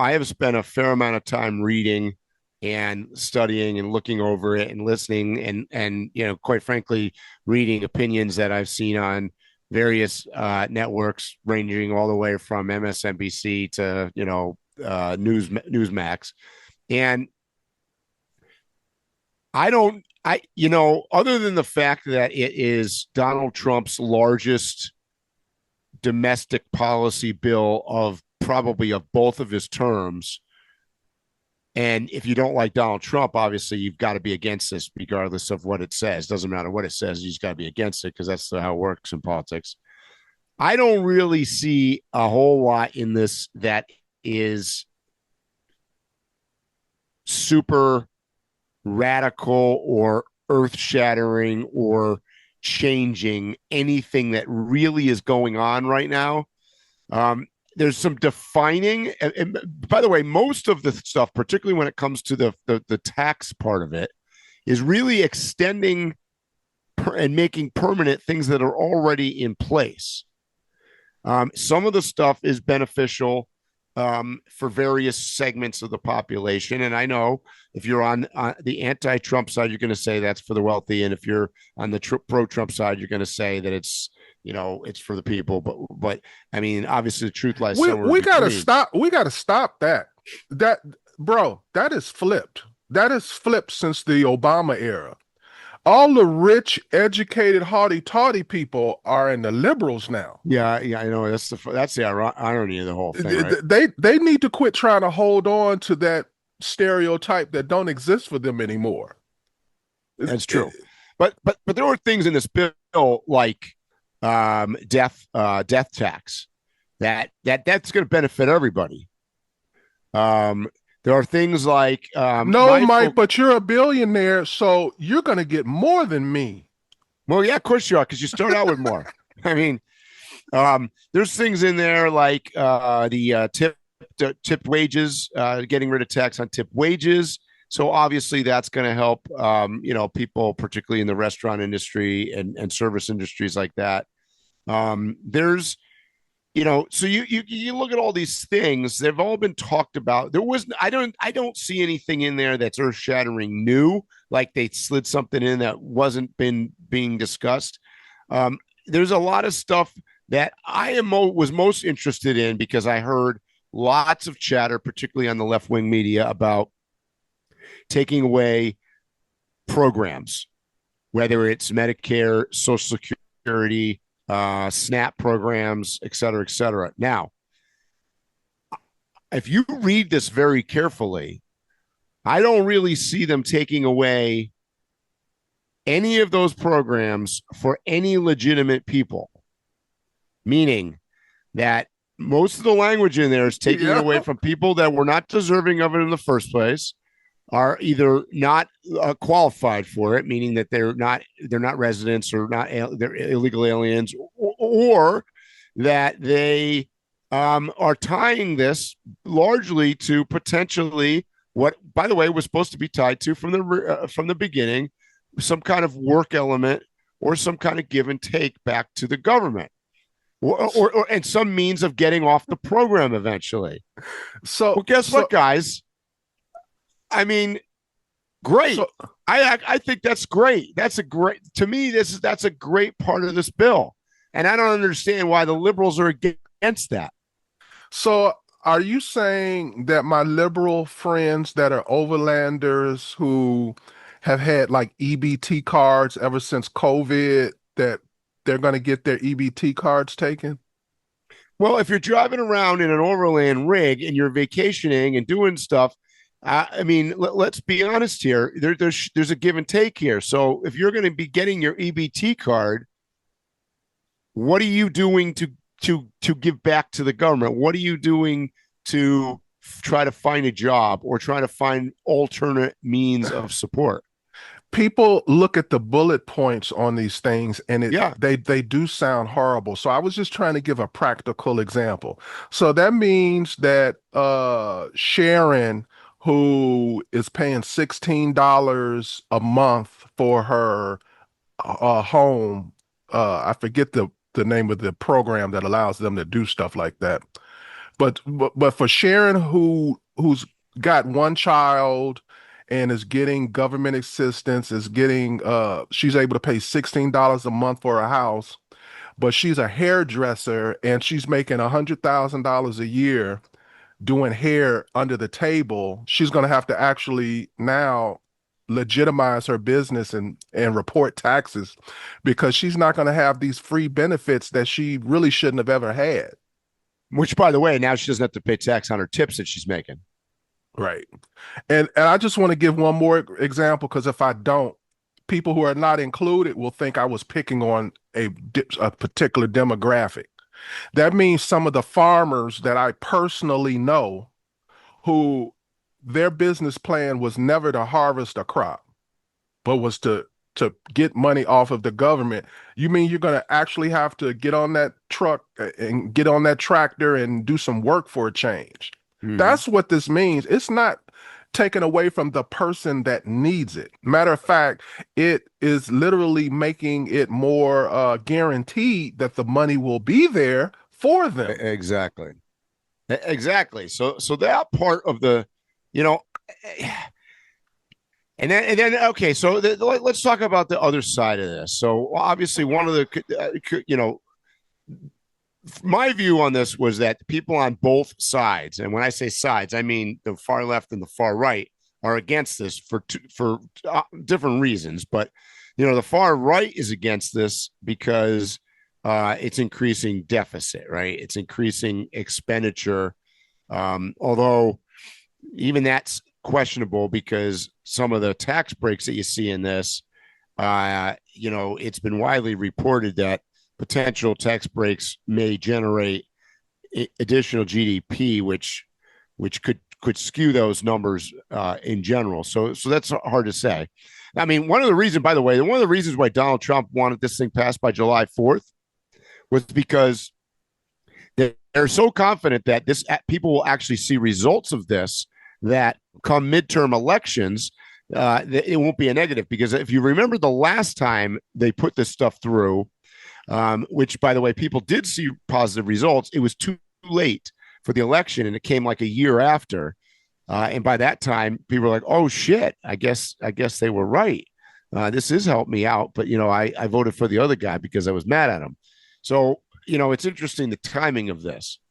I have spent a fair amount of time reading and studying and looking over it and listening and quite frankly, reading opinions that I've seen on various networks, ranging all the way from MSNBC to Newsmax, and other than the fact that it is Donald Trump's largest domestic policy bill of probably of both of his terms. And if you don't like Donald Trump, obviously you've got to be against this, regardless of what it says. Doesn't matter what it says, you just got to be against it because that's how it works in politics. I don't really see a whole lot in this that is super radical or earth shattering or changing anything that really is going on right now. There's some defining, and by the way, most of the stuff, particularly when it comes to the tax part of it, is really extending and making permanent things that are already in place. Some of the stuff is beneficial for various segments of the population. And I know if you're on the anti-Trump side, you're going to say that's for the wealthy. And if you're on the pro-Trump side, you're going to say that it's for the people. But I mean, obviously the truth lies somewhere We in gotta between. stop. We gotta stop that. That bro, that is flipped. That is flipped since the Obama era. All the rich, educated, haughty-taughty people are in the liberals now. Yeah, I know that's the irony of the whole thing, right? They need to quit trying to hold on to that stereotype that don't exist for them anymore. That's true. But there are things in this bill like death tax that's going to benefit everybody. There are things like No, Mike, but you're a billionaire, so you're gonna get more than me. well, yeah, of course you are because you start out with more. I mean, there's things in there like the tipped wages, getting rid of tax on tipped wages. So obviously that's going to help, people, particularly in the restaurant industry and service industries like that. There's so you look at all these things, they've all been talked about. I don't see anything in there that's earth-shattering new, like they slid something in that wasn't been being discussed. There's a lot of stuff that was most interested in because I heard lots of chatter, particularly on the left-wing media, about taking away programs, whether it's Medicare, Social Security, SNAP programs, et cetera, et cetera. Now, if you read this very carefully, I don't really see them taking away any of those programs for any legitimate people, meaning that most of the language in there is taking it Yeah. away from people that were not deserving of it in the first place, are either not qualified for it, meaning that they're not residents or they're illegal aliens, or that they are tying this largely to potentially what, by the way, was supposed to be tied to from the beginning, some kind of work element or some kind of give and take back to the government. And some means of getting off the program eventually. So Well, guess so what, guys? I mean, great. so I think that's great. That's a great to me. That's a great part of this bill, and I don't understand why the liberals are against that. so are you saying that my liberal friends that are overlanders who have had like EBT cards ever since COVID, that they're going to get their EBT cards taken? Well, if you're driving around in an overland rig and you're vacationing and doing stuff, I mean, let's be honest here. There's a give and take here. So if you're going to be getting your EBT card, what are you doing to give back to the government? What are you doing to try to find a job or try to find alternate means of support? People look at the bullet points on these things and Yeah. they do sound horrible. So I was just trying to give a practical example. So that means that Sharon, who is paying $16 a month for her home, I forget the name of the program that allows them to do stuff like that. but for Sharon who's got one child and is getting government assistance, is getting she's able to pay $16 a month for a house, but she's a hairdresser and she's making $100,000 a year doing hair under the table. She's going to have to actually now legitimize her business and report taxes because she's not going to have these free benefits that she really shouldn't have ever had. Which, by the way, now she doesn't have to pay tax on her tips that she's making. Right. And I just want to give one more example because if I don't, people who are not included will think I was picking on a particular demographic. That means some of the farmers that I personally know who their business plan was never to harvest a crop, but was to get money off of the government. You mean you're going to actually have to get on that truck and get on that tractor and do some work for a change? Mm-hmm. That's what this means. It's not taken away from the person that needs it. Matter of fact, it is literally making it more guaranteed that the money will be there for them. Exactly. Exactly. So that part of the, you know, and then okay. So let's talk about the other side of this. So obviously, one of the, my view on this was that people on both sides, and when I say sides, I mean the far left and the far right, are against this for different reasons. But the far right is against this because it's increasing deficit, right? It's increasing expenditure. Although even that's questionable because some of the tax breaks that you see in this, it's been widely reported that potential tax breaks may generate additional GDP, which could skew those numbers in general. So that's hard to say. I mean, one of the reasons why Donald Trump wanted this thing passed by July 4th was because they're so confident that people will actually see results of this, that come midterm elections, it won't be a negative. Because if you remember the last time they put this stuff through, which, by the way, people did see positive results, it was too late for the election, and it came like a year after. And by that time, people were like, "Oh shit! I guess they were right. This has helped me out." But I voted for the other guy because I was mad at him. So it's interesting the timing of this.